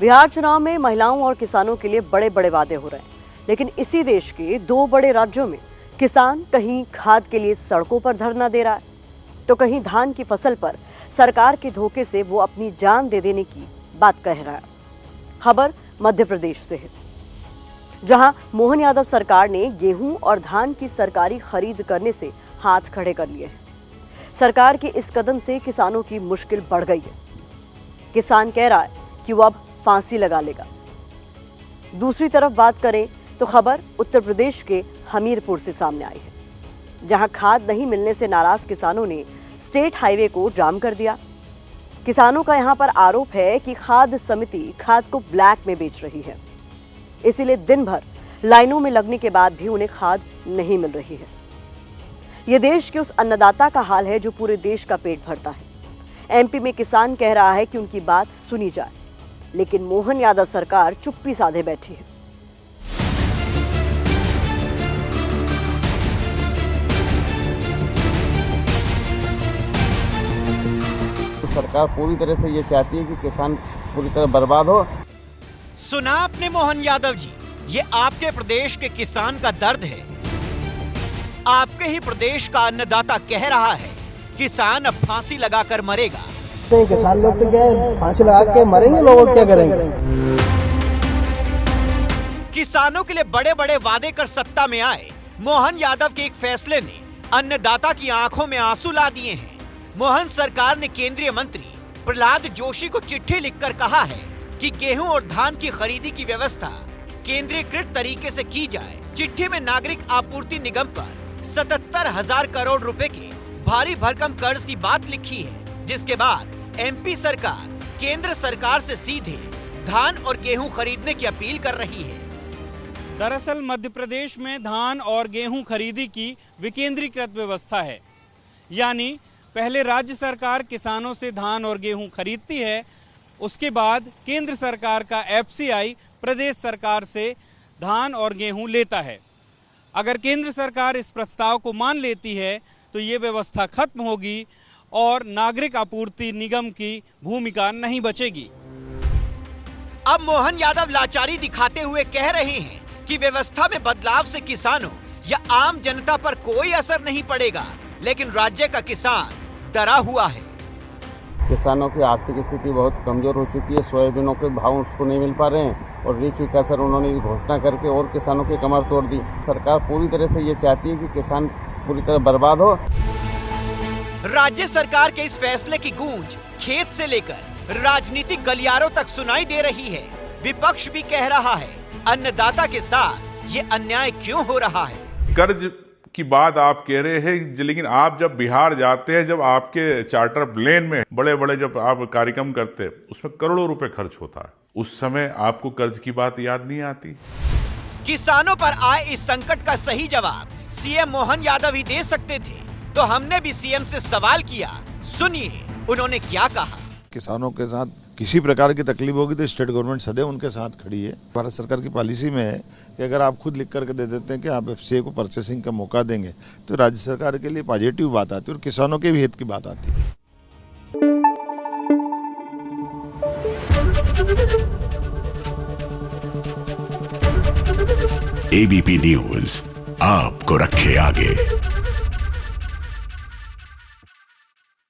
बिहार चुनाव में महिलाओं और किसानों के लिए बड़े बड़े वादे हो रहे हैं, लेकिन इसी देश के दो बड़े राज्यों में किसान कहीं खाद के लिए सड़कों पर धरना दे रहा है, तो कहीं धान की फसल पर सरकार के धोखे से वो अपनी जान दे देने की बात कह रहा है। खबर मध्य प्रदेश से है, जहां मोहन यादव सरकार ने गेहूं और धान की सरकारी खरीद करने से हाथ खड़े कर लिए हैं। सरकार के इस कदम से किसानों की मुश्किल बढ़ गई है। किसान कह रहा है कि वो अब फांसी लगा लेगा। दूसरी तरफ बात करें तो खबर उत्तर प्रदेश के हमीरपुर से सामने आई है, जहां खाद नहीं मिलने से नाराज किसानों ने स्टेट हाईवे को जाम कर दिया। किसानों का यहां पर आरोप है कि खाद समिति खाद को ब्लैक में बेच रही है, इसीलिए दिन भर लाइनों में लगने के बाद भी उन्हें खाद नहीं मिल रही है। यह देश के उस अन्नदाता का हाल है जो पूरे देश का पेट भरता है। एमपी में किसान कह रहा है कि उनकी बात सुनी जाए, लेकिन मोहन यादव सरकार चुप्पी साधे बैठी है। सरकार पूरी तरह से ये चाहती है कि किसान पूरी तरह बर्बाद हो। सुना आपने मोहन यादव जी, ये आपके प्रदेश के किसान का दर्द है। आपके ही प्रदेश का अन्नदाता कह रहा है किसान अब फांसी लगाकर मरेगा। तो किसान लोग तो क्या है, फांसी लगा के मरेंगे, लोग और क्या करेंगे। किसानों के लिए बड़े बड़े वादे कर सत्ता में आए मोहन यादव के एक फैसले ने अन्नदाता की आंखों में आंसू ला दिए हैं। मोहन सरकार ने केंद्रीय मंत्री प्रहलाद जोशी को चिट्ठी लिखकर कहा है कि गेहूं और धान की खरीदी की व्यवस्था केंद्रीकृत तरीके से की जाए। चिट्ठी में नागरिक आपूर्ति निगम पर 77,000 करोड़ रुपए के भारी भरकम कर्ज की बात लिखी है, जिसके बाद एमपी सरकार केंद्र सरकार से सीधे धान और गेहूं खरीदने की अपील कर रही है। दरअसल मध्य प्रदेश में धान और गेहूं खरीदी की विकेंद्रीकृत व्यवस्था है, यानी पहले राज्य सरकार किसानों से धान और गेहूं खरीदती है, उसके बाद केंद्र सरकार का एफसीआई प्रदेश सरकार से धान और गेहूं लेता है। अगर केंद्र सरकार इस प्रस्ताव को मान लेती है तो ये व्यवस्था खत्म होगी और नागरिक आपूर्ति निगम की भूमिका नहीं बचेगी। अब मोहन यादव लाचारी दिखाते हुए कह रहे हैं कि व्यवस्था में बदलाव से किसानों या आम जनता पर कोई असर नहीं पड़ेगा, लेकिन राज्य का किसान डरा हुआ है। किसानों की आर्थिक स्थिति बहुत कमजोर हो चुकी है। सोयाबीनों के भाव उसको नहीं मिल पा रहे हैं और रीखी का असर उन्होंने घोषणा करके और किसानों की कमर तोड़ दी। सरकार पूरी तरह से ये चाहती है कि किसान पूरी तरह बर्बाद हो। राज्य सरकार के इस फैसले की गूंज खेत से लेकर राजनीतिक गलियारों तक सुनाई दे रही है। विपक्ष भी कह रहा है अन्नदाता के साथ ये अन्याय क्यों हो रहा है। कर्ज की बात आप कह रहे हैं, लेकिन आप जब बिहार जाते हैं, जब आपके चार्टर प्लेन में बड़े बड़े जब आप कार्यक्रम करते हैं, उसमें करोड़ों रुपए खर्च होता है, उस समय आपको कर्ज की बात याद नहीं आती। किसानों पर आए इस संकट का सही जवाब सीएम मोहन यादव ही दे सकते थे, तो हमने भी सीएम से सवाल किया। सुनिए उन्होंने क्या कहा। किसानों के साथ किसी प्रकार की तकलीफ होगी तो स्टेट गवर्नमेंट सदैव उनके साथ खड़ी है। भारत सरकार की पॉलिसी में है कि अगर आप खुद लिख करके दे देते हैं कि आप एफसीआई को परचेसिंग का मौका देंगे तो राज्य सरकार के लिए पॉजिटिव बात आती है और किसानों के भी हित की बात आती है। एबीपी न्यूज आपको रखे आगे।